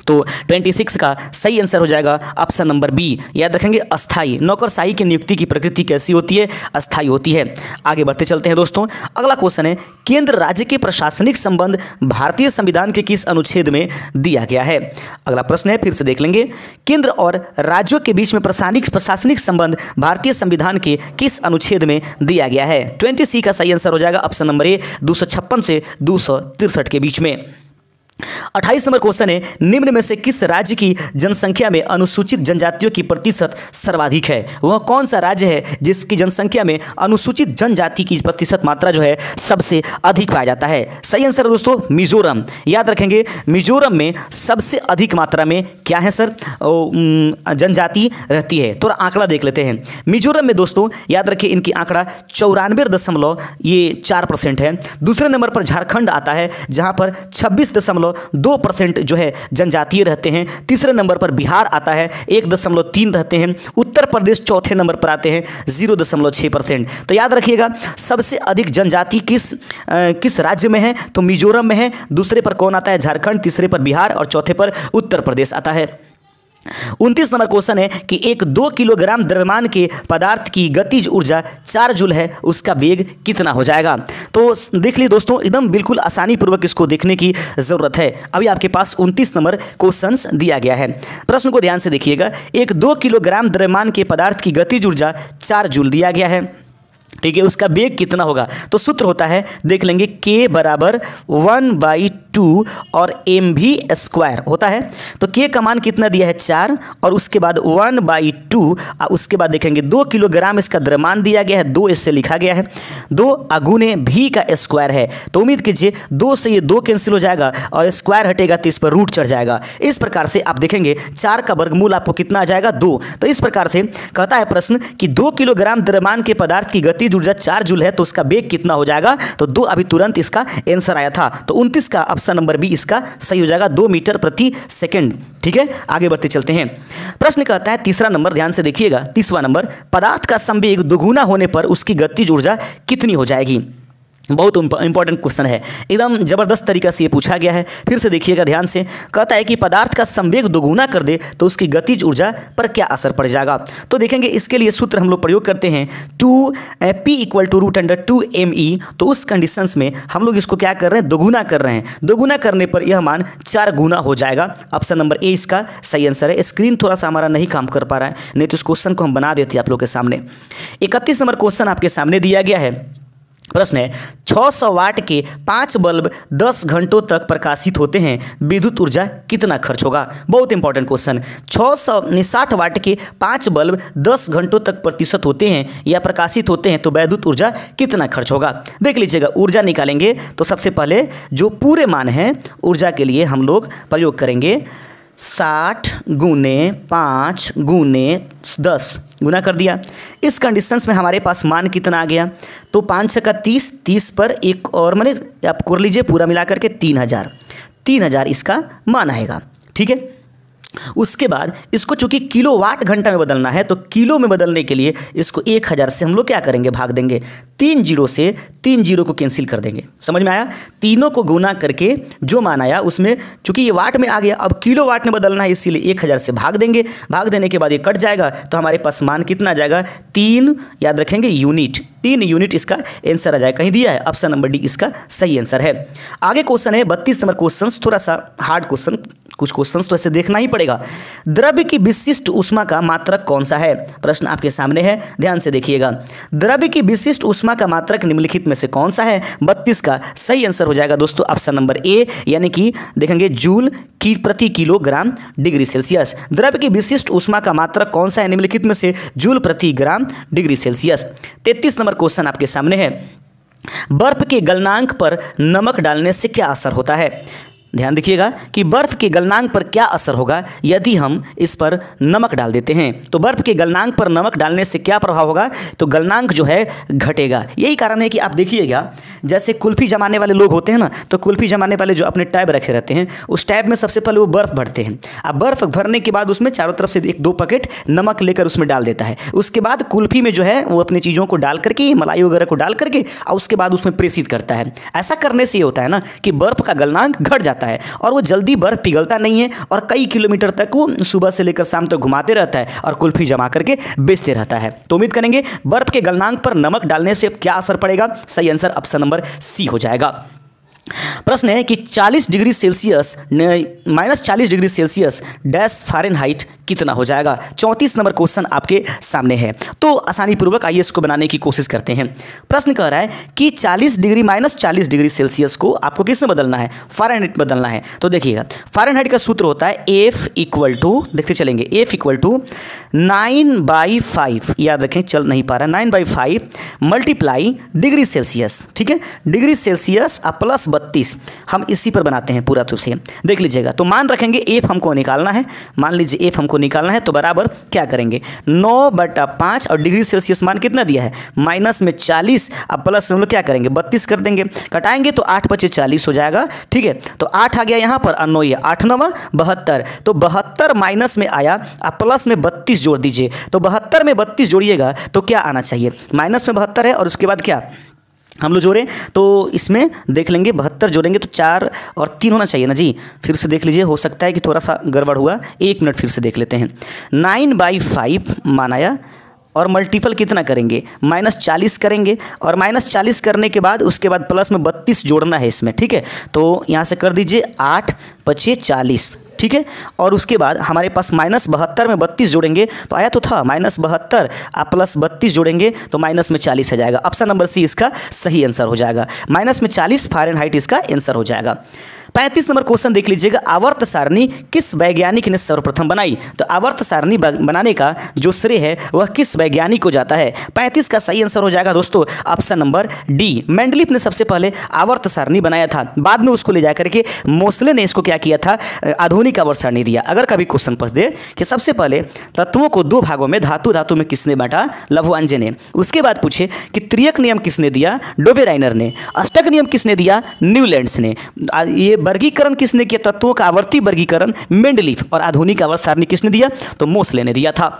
तो 26 का सही आंसर हो जाएगा ऑप्शन नंबर बी। याद रखेंगे अस्थाई। नौकरशाही की नियुक्ति की प्रकृति कैसी होती है? अस्थाई होती है। आगे बढ़ते चलते हैं दोस्तों। अगला क्वेश्चन है, केंद्र राज्य के प्रशासनिक संबंध भारतीय संविधान के किस अनुच्छेद में दिया गया है? अगला प्रश्न है, फिर से देख लेंगे। केंद्र और राज्यों के बीच में प्रशासनिक संबंध भारतीय संविधान के किस अनुच्छेद में दिया गया है? 20 का सही आंसर हो जाएगा ऑप्शन नंबर ए, 256 से 263 के बीच में। 28 नंबर क्वेश्चन है, निम्न में से किस राज्य की जनसंख्या में अनुसूचित जनजातियों की प्रतिशत सर्वाधिक है? वह कौन सा राज्य है जिसकी जनसंख्या में अनुसूचित जनजाति की प्रतिशत मात्रा जो है सबसे अधिक पाया जाता है? सही आंसर है दोस्तों मिजोरम। याद रखेंगे मिजोरम में सबसे अधिक मात्रा में क्या है सर? जनजाति रहती है। तो आंकड़ा देख लेते हैं। मिजोरम में दोस्तों याद रखिए इनकी आंकड़ा 94.4% है। दूसरे नंबर पर झारखंड आता है, जहां पर 26.2% जो है जनजातीय रहते हैं। तीसरे नंबर पर बिहार आता है, 1.3 रहते हैं। उत्तर प्रदेश चौथे नंबर पर आते हैं, 0.6%। तो याद रखिएगा सबसे अधिक जनजाति किस राज्य में है? तो मिजोरम में है। दूसरे पर कौन आता है? झारखंड। तीसरे पर बिहार और चौथे पर उत्तर प्रदेश आता है। 29 नंबर क्वेश्चन है कि एक 2 किलोग्राम द्रव्यमान के पदार्थ की गतिज ऊर्जा 4 जूल है, उसका वेग कितना हो जाएगा। तो देख लीजिए दोस्तों, एकदम बिल्कुल आसानी पूर्वक इसको देखने की ज़रूरत है। अभी आपके पास 29 नंबर क्वेश्चंस दिया गया है। प्रश्न को ध्यान से देखिएगा। एक 2 किलोग्राम द्रव्यमान के पदार्थ की गतिज ऊर्जा 4 जूल दिया गया है, ठीक है। उसका वेग कितना होगा, तो सूत्र होता है, देख लेंगे, K बराबर 1/2 और mv² होता है। तो K का मान कितना दिया है 4, और उसके बाद 1/2, उसके बाद देखेंगे 2 किलोग्राम इसका द्रव्यमान दिया गया है, 2 इससे लिखा गया है, 2 अगुने v का स्क्वायर है। तो उम्मीद कीजिए 2 से ये 2 कैंसिल हो जाएगा और स्क्वायर हटेगा तो इस पर रूट चढ़ जाएगा। इस प्रकार से आप देखेंगे 4 का वर्गमूल आपको कितना आ जाएगा, 2। तो इस प्रकार से कहता है प्रश्न कि 2 किलोग्राम द्रव्यमान के पदार्थ की गतिज ऊर्जा 4 जूल है, तो उसका वेग कितना हो जाएगा। तो 2 अभी तुरंत इसका आंसर आया था, तो 29 का ऑप्शन नंबर बी इसका सही हो जाएगा, 2 मीटर प्रति सेकंड। ठीक है, आगे बढ़ते चलते हैं। प्रश्न कहता है तीसरा नंबर, ध्यान से देखिएगा, 30वां नंबर, पदार्थ का संवेग दोगुना होने पर उसकी गतिज ऊर्जा कितनी हो जाएगी। बहुत इंपॉर्टेंट क्वेश्चन है, एकदम जबरदस्त तरीका से ये पूछा गया है। फिर से देखिएगा ध्यान से, कहता है कि पदार्थ का संवेग दोगुना कर दे तो उसकी गतिज ऊर्जा पर क्या असर पड़ जाएगा। तो देखेंगे इसके लिए सूत्र हम लोग प्रयोग करते हैं 2p = √2me। तो उस कंडीशंस में हम लोग इसको क्या कर रहे हैं, दोगुना कर रहे हैं। दोगुना करने पर यह मान 4 गुना हो जाएगा। ऑप्शन नंबर ए इसका सही आंसर है। स्क्रीन थोड़ा सा हमारा नहीं काम कर पा रहा है, नहीं तो इस क्वेश्चन को हम बना देते आप लोग के सामने। 31 नंबर क्वेश्चन आपके सामने दिया गया है। प्रश्न है 600 वाट के 5 बल्ब 10 घंटों तक प्रकाशित होते हैं, विद्युत ऊर्जा कितना खर्च होगा। बहुत इंपॉर्टेंट क्वेश्चन। 660 वाट के 5 बल्ब 10 घंटों तक प्रतिशत होते हैं या प्रकाशित होते हैं, तो विद्युत ऊर्जा कितना खर्च होगा। देख लीजिएगा, ऊर्जा निकालेंगे तो सबसे पहले जो पूरे मान है ऊर्जा के लिए हम लोग प्रयोग करेंगे 60 × 5 × 10 गुना कर दिया। इस कंडीशंस में हमारे पास मान कितना आ गया, तो 5 × 6 = 30, 30 पर एक और माने आप कर लीजिए पूरा मिला करके 3000 इसका मान आएगा। ठीक है, उसके बाद इसको चूंकि किलोवाट घंटा में बदलना है, तो किलो में बदलने के लिए इसको 1000 से हम लोग क्या करेंगे, भाग देंगे। 3 जीरो से 3 जीरो को कैंसिल कर देंगे। समझ में आया, तीनों को गुना करके जो मान आया उसमें चूंकि ये वाट में आ गया, अब किलोवाट में बदलना है, इसीलिए 1000 से भाग देंगे। भाग देने के बाद ये कट जाएगा, तो हमारे पास मान कितना आ जाएगा, 3, याद रखेंगे यूनिट, 3 यूनिट इसका आंसर आ जाएगा। कहीं दिया है, ऑप्शन नंबर डी इसका सही आंसर है। आगे क्वेश्चन है 32 नंबर क्वेश्चन, थोड़ा सा हार्ड क्वेश्चन, कुछ क्वेश्चंस तो ऐसे देखना ही पड़ेगा। द्रव्य की विशिष्ट ऊष्मा का मात्रक कौन सा है। प्रश्न आपके सामने है, ध्यान से देखिएगा। द्रव्य की विशिष्ट ऊष्मा का मात्रक निम्नलिखित में से कौन सा है। 32 का सही आंसर हो जाएगा दोस्तों ऑप्शन नंबर ए, यानी कि देखेंगे जूल की प्रति किलोग्राम डिग्री सेल्सियस। द्रव्य की विशिष्ट ऊष्मा का मात्रक कौन सा है निम्नलिखित में से, जूल प्रति gram degree Celsius. 33 number question आपके सामने है। बर्फ के गलनांक पर नमक डालने से क्या असर होता है। ध्यान देखिएगा कि बर्फ के गलनांक पर क्या असर होगा यदि हम इस पर नमक डाल देते हैं। तो बर्फ के गलनांक पर नमक डालने से क्या प्रभाव होगा, तो गलनांक जो है घटेगा। यही कारण है कि आप देखिएगा, जैसे कुल्फी जमाने वाले लोग होते हैं ना, तो कुल्फी जमाने वाले जो अपने टैब रखे रहते हैं, उस टैब में सबसे पहले वो बर्फ़ भरते हैं। अब बर्फ़ भरने के बाद उसमें चारों तरफ से 1-2 पैकेट नमक लेकर उसमें डाल देता है। उसके बाद कुल्फी में जो है वो अपनी चीज़ों को डाल करके, मलाई वगैरह को डाल करके, और उसके बाद उसमें प्रेषित करता है। ऐसा करने से ये होता है ना कि बर्फ़ का गलनांक घट जाता है और वो जल्दी बर्फ पिघलता नहीं है, और कई किलोमीटर तक वो सुबह से लेकर शाम तक घुमाते रहता है और कुल्फी जमा करके बेचते रहता है। तो उम्मीद करेंगे बर्फ के गलनांक पर नमक डालने से क्या असर पड़ेगा। सही आंसर ऑप्शन नंबर सी हो जाएगा। प्रश्न है कि 40 degree Celsius -40 degree Celsius dash Fahrenheit कितना हो जाएगा। 34 नंबर क्वेश्चन आपके सामने है, तो आसानी पूर्वक आइए इसको बनाने की कोशिश करते हैं। प्रश्न कह रहा है कि 40 डिग्री -40 डिग्री सेल्सियस को आपको किस में बदलना है, फ़ारेनहाइट बदलना है। तो देखिएगा, फ़ारेनहाइट का सूत्र होता है F = देखते चलेंगे, F = 9/5, याद रखें, चल नहीं पा रहा, 9/5 मल्टीप्लाई डिग्री सेल्सियस। ठीक है, डिग्री सेल्सियस प्लस 32, हम इसी पर बनाते हैं पूरा। तो से देख लीजिएगा, तो मान रखेंगे F हमको निकालना है, मान लीजिए F हमको निकालना है, तो बराबर क्या करेंगे 9/5, और डिग्री सेल्सियस मान कितना दिया है माइनस में 40, अब प्लस में हम लोग क्या करेंगे 32 कर देंगे। कटाएंगे तो 8 × 5 = 40 हो जाएगा। ठीक है, तो 8 आ गया यहाँ पर, 9 ये 8 × 9 = 72, तो 72 माइनस में आया, अब प्लस में 32 जोड़ दीजिए। तो 72 में 32 जोड़िएगा तो क्या आना चाहिए, माइनस में 72 है और उसके बाद क्या हम लोग जोड़ें तो इसमें देख लेंगे 72 जोड़ेंगे तो 4 और 3 होना चाहिए ना जी। फिर से देख लीजिए, हो सकता है कि थोड़ा सा गड़बड़ हुआ, 1 मिनट फिर से देख लेते हैं। 9/5 मानाया और मल्टीपल कितना करेंगे, -40 करेंगे और -40 करने के बाद उसके बाद प्लस में 32 जोड़ना है इसमें, ठीक है। तो यहाँ से कर दीजिए 8 × 40, ठीक है। और उसके बाद हमारे पास -72 में 32 जोड़ेंगे तो आया तो था -72 आप प्लस 32 जोड़ेंगे तो माइनस में 40 आ जाएगा। ऑप्शन नंबर सी इसका सही आंसर हो जाएगा। -40 फ़ारेनहाइट इसका आंसर हो जाएगा। 35 नंबर क्वेश्चन देख लीजिएगा, आवर्त सारणी किस वैज्ञानिक ने सर्वप्रथम बनाई। तो आवर्त सारणी बनाने का जो श्रेय है वह किस वैज्ञानिक को जाता है। 35 का सही आंसर हो जाएगा दोस्तों ऑप्शन नंबर डी। मेंडलीफ ने सबसे पहले आवर्त सारणी बनाया था, बाद में उसको ले जाकर के मोसले ने इसको क्या किया था, आधुनिक आवर्त सारणी दिया। अगर कभी क्वेश्चन पूछ दे कि सबसे पहले तत्वों को 2 भागों में धातु में किसने बांटा, लवुआंजे ने। उसके बाद पूछे कि त्रियक नियम किसने दिया, डोवेराइनर ने। अष्टक नियम किसने दिया, न्यूलैंड्स ने। ये वर्गीकरण किसने किया, तत्वों का आवर्ती वर्गीकरण मेंडलीफ। और आधुनिक आवर्त सारणी किसने दिया, तो मोसले ने दिया था।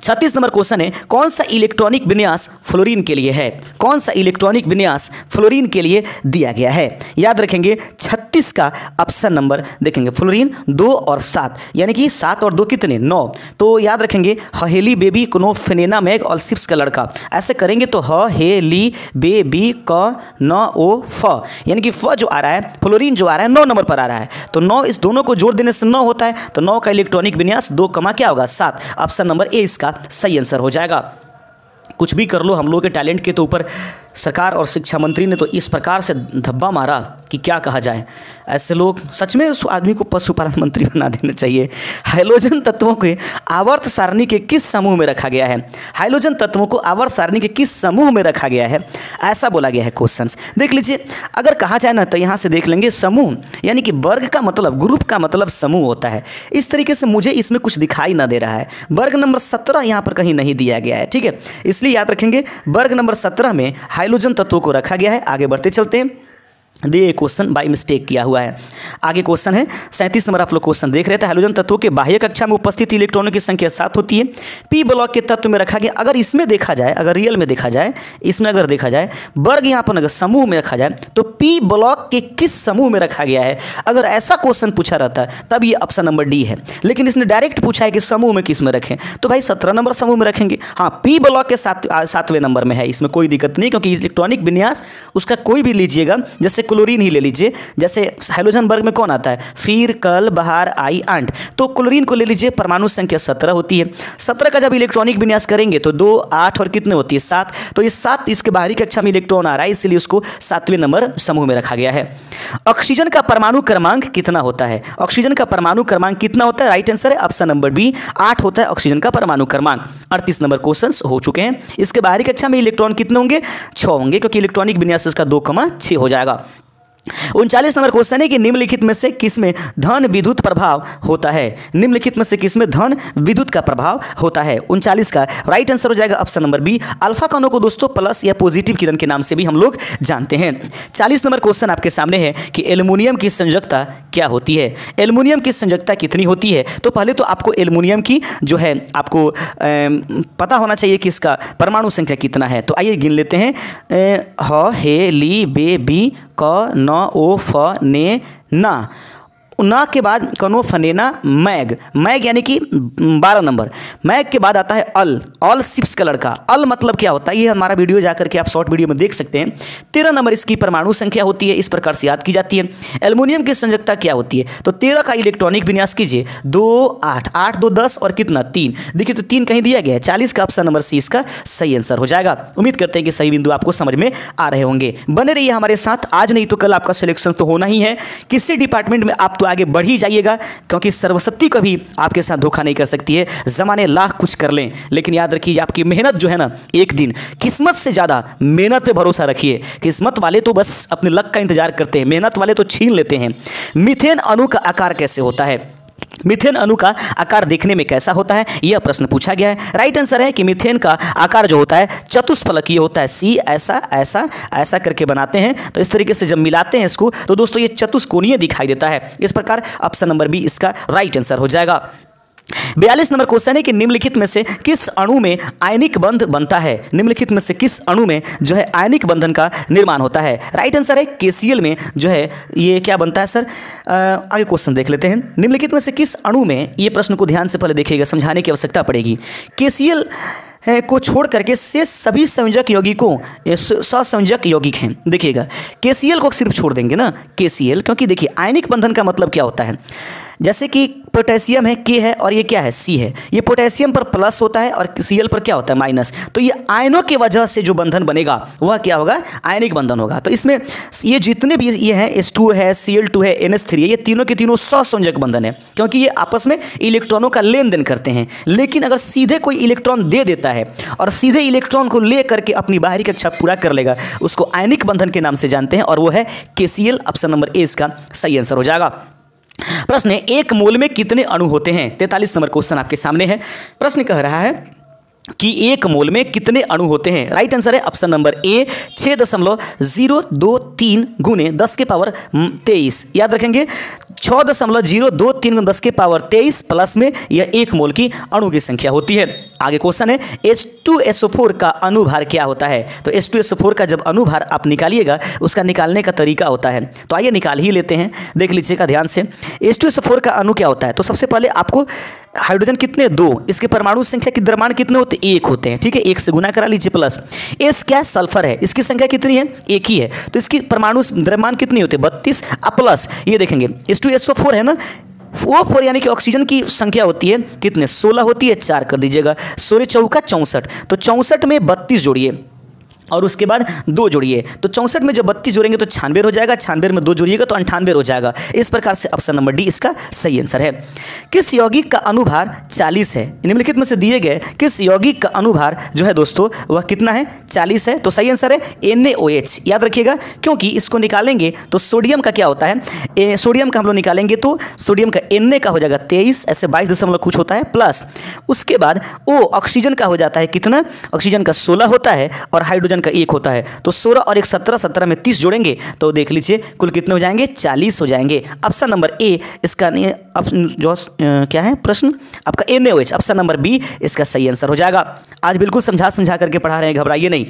36 नंबर क्वेश्चन है, कौन सा इलेक्ट्रॉनिक विन्यास फ्लोरीन के लिए है। कौन सा इलेक्ट्रॉनिक विन्यास फ्लोरीन के लिए दिया गया है। याद रखेंगे 36 का ऑप्शन नंबर देखेंगे फ्लोरीन 2 और 7, यानी कि 7 और 2 कितने 9। तो याद रखेंगे हहेली बेबी कोनो फेनेना मैग और सिप्स का लड़का। ऐसे करेंगे तो हेली बेबी क न ओ फ, यानी कि फ जो आ रहा है, फ्लोरीन जो आ रहा है 9 नंबर पर आ रहा है। तो 9 इस दोनों को जोड़ देने से 9 होता है। तो 9 का इलेक्ट्रॉनिक विन्यास 2 क्या होगा 7। ऑप्शन नंबर ए इसका सही आंसर हो जाएगा। कुछ भी कर लो, हम लोगों के टैलेंट के तो ऊपर सरकार और शिक्षा मंत्री ने तो इस प्रकार से धब्बा मारा कि क्या कहा जाए। ऐसे लोग सच में उस आदमी को पशुपालन मंत्री बना देना चाहिए। हाइड्रोजन तत्वों के आवर्त सारणी के किस समूह में रखा गया है। हाइड्रोजन तत्वों को आवर्त सारणी के किस समूह में रखा गया है, ऐसा बोला गया है क्वेश्चंस। देख लीजिए, अगर कहा जाए ना तो यहाँ से देख लेंगे समूह, यानी कि वर्ग का मतलब, ग्रुप का मतलब समूह होता है। इस तरीके से मुझे इसमें कुछ दिखाई ना दे रहा है। वर्ग नंबर 17 यहाँ पर कहीं नहीं दिया गया है, ठीक है। इसलिए याद रखेंगे वर्ग नंबर 17 में हाइड्रोजन तत्वों को रखा गया है। आगे बढ़ते चलते हैं, ये क्वेश्चन बाय मिस्टेक किया हुआ है। आगे क्वेश्चन है 37 नंबर, आप लोग क्वेश्चन देख रहे थे। हाइड्रोजन तत्वों के बाह्य कक्षा में उपस्थित इलेक्ट्रॉनों की संख्या 7 होती है। पी ब्लॉक के तत्व में रखा गया। अगर इसमें देखा जाए, अगर रियल में देखा जाए, इसमें अगर देखा जाए वर्ग यहाँ पर अगर समूह में रखा जाए तो पी ब्लॉक के किस समूह में रखा गया है। अगर ऐसा क्वेश्चन पूछा रहता है तब ये ऑप्शन नंबर डी है, लेकिन इसने डायरेक्ट पूछा है कि समूह में किस में रखें, तो भाई 17 नंबर समूह में रखेंगे। हाँ, पी ब्लॉक के 7वें नंबर में है, इसमें कोई दिक्कत नहीं, क्योंकि इलेक्ट्रॉनिक विन्यास उसका कोई भी लीजिएगा, जैसे क्लोरीन ही ले लीजिए। जैसे हाइड्रोजन वर्ग में कौन आता है, फिर, कल, बहार, आई, अंट। तो क्लोरीन को ले लीजिए, परमाणु संख्या 17 होती है। 17 का जब इलेक्ट्रॉनिक विन्यास करेंगे तो 2, 8 और कितने होती है 7। तो ये 7 इसके बाहरी कक्षा में इलेक्ट्रॉन आ रहा है, इसलिए उसको 7वें नंबर समूह में रखा गया है। ऑक्सीजन का परमाणु क्रमांक कितना होता है। ऑक्सीजन का परमाणु क्रमांक कितना होता है, राइट आंसर है ऑप्शन नंबर बी, 8 होता है ऑक्सीजन का परमाणु क्रमांक। 38 नंबर क्वेश्चन हो चुके हैं। इसके बाहरी कक्षा में इलेक्ट्रॉन कितने होंगे, 6 होंगे, क्योंकि इलेक्ट्रॉनिक विन्यास इसका 2,6 हो जाएगा। 39 नंबर क्वेश्चन है कि निम्नलिखित में से किसमें धन विद्युत प्रभाव होता है। निम्नलिखित में से किसमें धन विद्युत का प्रभाव होता है। 39 का राइट आंसर हो जाएगा ऑप्शन नंबर बी, अल्फा कणों को दोस्तों प्लस या पॉजिटिव किरण के नाम से भी हम लोग जानते हैं। 40 नंबर क्वेश्चन आपके सामने है कि एल्युमिनियम की संयोजकता क्या होती है। एल्युमिनियम की संयोजकता कितनी होती है। तो पहले तो आपको एल्युमिनियम की जो है आपको पता होना चाहिए कि इसका परमाणु संख्या कितना है। तो आइए गिन लेते हैं, ह, हे, ली, बे, बी, क, न, ओ, फ, ने, ना। ना के बाद कनो, फनेना, मैग। मैग यानी कि 12 नंबर। मैग के बाद आता है अल, ऑल शिप्स का लड़का। अल मतलब क्या होता है, ये हमारा वीडियो जाकर के आप शॉर्ट वीडियो में देख सकते हैं। 13 नंबर इसकी परमाणु संख्या होती है, इस प्रकार से याद की जाती है। एल्युमिनियम की संयोजकता क्या होती है, तो 13 का इलेक्ट्रॉनिक विन्यास कीजिए, 2, 8, 8, 2, 10 और कितना 3। देखिए तो 3 कहीं दिया गया है। 40 का ऑप्शन नंबर सी इसका सही आंसर हो जाएगा। उम्मीद करते हैं कि सही बिंदु आपको समझ में आ रहे होंगे। बने रहिए हमारे साथ, आज नहीं तो कल आपका सिलेक्शन तो होना ही है। किसी डिपार्टमेंट में आप तो आगे बढ़ ही जाइएगा, क्योंकि सर्वशक्ति कभी आपके साथ धोखा नहीं कर सकती है। जमाने लाख कुछ कर लें, लेकिन याद रखिए आपकी मेहनत जो है ना, एक दिन किस्मत से ज़्यादा मेहनत पे भरोसा रखिए। किस्मत वाले तो बस अपने लक का इंतजार करते हैं, मेहनत वाले तो छीन लेते हैं। मीथेन अणु का आकार कैसे होता है। मीथेन अणु का आकार देखने में कैसा होता है, यह प्रश्न पूछा गया है। राइट आंसर है कि मीथेन का आकार जो होता है चतुष्फलकीय होता है। सी ऐसा ऐसा ऐसा करके बनाते हैं, तो इस तरीके से जब मिलाते हैं इसको तो दोस्तों ये चतुष्कोणीय दिखाई देता है। इस प्रकार ऑप्शन नंबर बी इसका राइट आंसर हो जाएगा। 42 नंबर क्वेश्चन है कि निम्नलिखित में से किस अणु में आयनिक बंध बनता है। निम्नलिखित में से किस अणु में जो है आयनिक बंधन का निर्माण होता है। राइट आंसर है KCl में जो है ये क्या बनता है सर। आगे क्वेश्चन देख लेते हैं। निम्नलिखित में से किस अणु में, ये प्रश्न को ध्यान से पहले देखिएगा, समझाने की आवश्यकता पड़ेगी। KCl को छोड़ करके शेष सभी संयोजक यौगिकों सहसंयोजक यौगिक हैं। देखिएगा KCl को सिर्फ छोड़ देंगे ना, KCl, क्योंकि देखिए आयनिक बंधन का मतलब क्या होता है, जैसे कि पोटेशियम है K है और ये क्या है C है, ये पोटेशियम पर प्लस होता है और Cl पर क्या होता है माइनस, तो ये आयनों की वजह से जो बंधन बनेगा वह क्या होगा, आयनिक बंधन होगा। तो इसमें ये जितने भी ये हैं H2 है, Cl2 है, NH3 है, ये तीनों के तीनों सहसंयोजक बंधन है, क्योंकि ये आपस में इलेक्ट्रॉनों का लेन देन करते हैं। लेकिन अगर सीधे कोई इलेक्ट्रॉन दे देता है और सीधे इलेक्ट्रॉन को ले करके अपनी बाहरी कक्षा पूरा कर लेगा, उसको आयनिक बंधन के नाम से जानते हैं और वो है KCl। ऑप्शन नंबर ए इसका सही आंसर हो जाएगा। प्रश्न है, एक मोल में कितने अणु होते हैं। 43 नंबर क्वेश्चन आपके सामने है। प्रश्न कह रहा है कि एक मोल में कितने अणु होते हैं। राइट आंसर है ऑप्शन नंबर ए 6.023 गुने 10 के पावर 23। याद रखेंगे 6.023 गुने 10 के पावर 23 प्लस में यह एक मोल की अणु की संख्या होती है। आगे क्वेश्चन है H2SO4 का अनुभार क्या होता है। तो H2SO4 का जब अनुभार आप निकालिएगा उसका निकालने का तरीका होता है, तो आइए निकाल ही लेते हैं, देख लीजिएगा ध्यान से। H2SO4 का अणु क्या होता है, तो सबसे पहले आपको हाइड्रोजन कितने, 2, इसके परमाणु संख्या के द्रव्यमान कितने होते हैं, 1 होते हैं, ठीक है, 1 से गुना करा लीजिए प्लस। एस क्या सल्फर है, इसकी संख्या कितनी है, 1 ही है, तो इसकी परमाणु द्रव्यमान कितनी होती है, 32 प्लस ये देखेंगे H2SO4 है ना, O4 यानी कि ऑक्सीजन की संख्या होती है कितने, 16 होती है, 4 कर दीजिएगा, 16 चौका 64, तो 64 में 32 जोड़िए और उसके बाद 2 जोड़िए, तो 64 में जब 32 जोड़ेंगे तो 96 हो जाएगा, 96 में 2 जोड़िएगा तो 98 हो जाएगा। इस प्रकार से ऑप्शन नंबर डी इसका सही आंसर है। किस यौगिक का अनुभार 40 है। निम्नलिखित में से दिए गए किस यौगिक का अनुभार जो है दोस्तों वह कितना है, 40 है, तो सही आंसर है NaOH। याद रखिएगा क्योंकि इसको निकालेंगे तो सोडियम का क्या होता है, सोडियम का हम लोग निकालेंगे तो सोडियम का Na का हो जाएगा 23, ऐसे 22 दशमलव कुछ होता है प्लस, उसके बाद O ऑक्सीजन का हो जाता है कितना, ऑक्सीजन का 16 होता है और हाइड्रोजन का 1 होता है, तो 16 और 1 17, 17 में 30 जोड़ेंगे तो देख लीजिए कुल कितने हो जाएंगे, 40 हो जाएंगे। ऑप्शन नंबर ए इसका जो क्या है प्रश्न आपका NaOH, ऑप्शन नंबर बी इसका सही आंसर हो जाएगा। आज बिल्कुल समझा करके पढ़ा रहे हैं, घबराइए नहीं।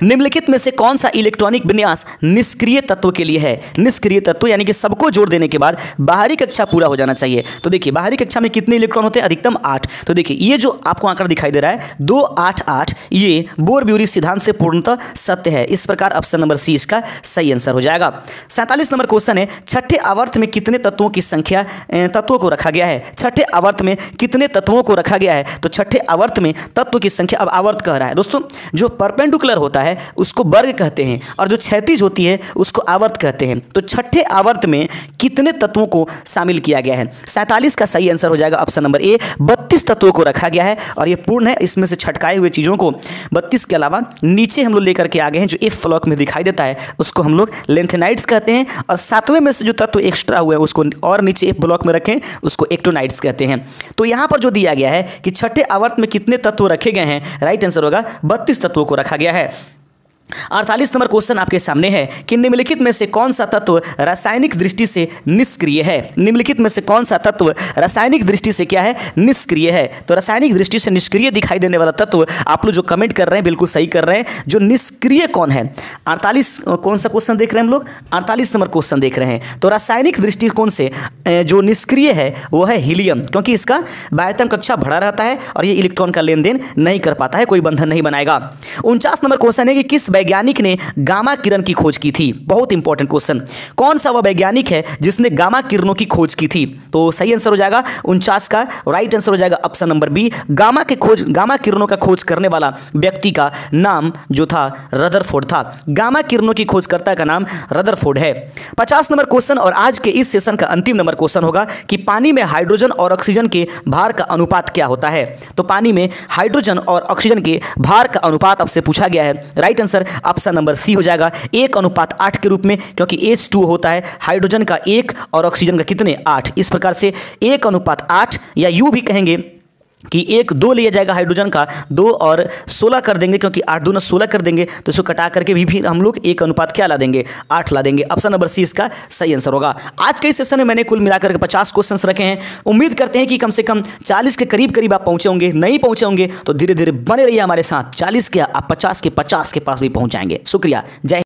निम्नलिखित में से कौन सा इलेक्ट्रॉनिक विन्यास निष्क्रिय तत्व के लिए है। निष्क्रिय तत्व यानी कि सबको जोड़ देने के बाद बाहरी कक्षा पूरा हो जाना चाहिए। तो देखिए बाहरी कक्षा में कितने इलेक्ट्रॉन होते हैं, अधिकतम 8। तो देखिए ये जो आपको आंकड़ा दिखाई दे रहा है 2 8 8, ये बोर-ब्यूरी सिद्धांत से पूर्णतः सत्य है। इस प्रकार ऑप्शन नंबर सी इसका सही आंसर हो जाएगा। 47 नंबर क्वेश्चन है, छठे आवर्त में कितने तत्वों की संख्या तत्वों को रखा गया है। छठे आवर्त में कितने तत्वों को रखा गया है, तो छठे आवर्त में तत्व की संख्या, अब आवर्त कह रहा है दोस्तों, जो परपेंडिकुलर होता है उसको वर्ग कहते हैं और जो क्षैतिज होती है उसको आवर्त कहते हैं। तो छठे आवर्त में कितने तत्वों को शामिल किया गया है। 47 का सही आंसर हो जाएगा ऑप्शन नंबर ए 32 तत्वों को रखा गया है और ये पूर्ण है। इसमें से छटकाए हुए चीज़ों को 32 के अलावा नीचे हम लोग लेकर के आ गए हैं, जो एफ ब्लॉक में दिखाई देता है उसको हम लोग लेंथेनाइड्स कहते हैं और 7वें में से जो तत्व एक्स्ट्रा हुए हैं उसको और नीचे एफ ब्लॉक में रखें उसको एक्टोनाइड्स कहते हैं। तो यहाँ पर जो दिया गया है कि छठे आवर्त में कितने तत्व रखे गए हैं, राइट आंसर होगा 32 तत्वों को रखा गया है। 48 नंबर क्वेश्चन आपके सामने है कि निम्नलिखित में से कौन सा तत्व रासायनिक दृष्टि से निष्क्रिय है। निम्नलिखित में से कौन सा तत्व रासायनिक दृष्टि से क्या है, निष्क्रिय है। तो रासायनिक दृष्टि से निष्क्रिय दिखाई देने वाला तत्व आप लोग जो कमेंट कर रहे हैं बिल्कुल सही कर रहे हैं, जो निष्क्रिय कौन है। 48 कौन सा क्वेश्चन देख रहे हैं हम लोग, 48 नंबर क्वेश्चन देख रहे हैं। तो रासायनिक दृष्टिकोण से जो निष्क्रिय है वो है हीलियम, क्योंकि इसका बाह्यतम कक्षा भरा रहता है और ये इलेक्ट्रॉन का लेन देन नहीं कर पाता है, कोई बंधन नहीं बनाएगा। 49 नंबर क्वेश्चन है कि किस वैज्ञानिक ने गामा किरण की खोज की थी। बहुत इंपॉर्टेंट क्वेश्चन, कौन सा वह वैज्ञानिक है जिसने गामा किरणों की खोज की थी। तो सही आंसर हो जाएगा 49 का राइट आंसर हो जाएगा ऑप्शन नंबर बी गामा किरणों का खोज करने वाला व्यक्ति का नाम जो था रदरफोर्ड था। गामा किरणों की खोजकर्ता का नाम रदरफोर्ड है। 50 नंबर क्वेश्चन और आज के इस सेशन का अंतिम नंबर क्वेश्चन होगा कि पानी में हाइड्रोजन और ऑक्सीजन के भार का अनुपात क्या होता है। तो पानी में हाइड्रोजन और ऑक्सीजन के भार का अनुपात आपसे पूछा गया है, right answer option number C हो जाएगा 1:8 के रूप में, क्योंकि H2 होता है हाइड्रोजन का 1 और ऑक्सीजन का कितने 8। इस प्रकार से 1:8 या यूं भी कहेंगे कि 1 2 लिया जाएगा हाइड्रोजन का, 2 और 16 कर देंगे, क्योंकि 8 दूना 16 कर देंगे, तो इसको कटा करके भी फिर हम लोग 1 अनुपात क्या ला देंगे, 8 ला देंगे। ऑप्शन नंबर सी इसका सही आंसर होगा। आज के इस सेशन में मैंने कुल मिलाकर के 50 क्वेश्चंस रखे हैं। उम्मीद करते हैं कि कम से कम 40 के करीब करीब आप पहुंचे होंगे। नहीं पहुंचे होंगे तो धीरे धीरे बने रहिए हमारे साथ, 40 के आप 50 के पास भी पहुंच जाएंगे। शुक्रिया, जय।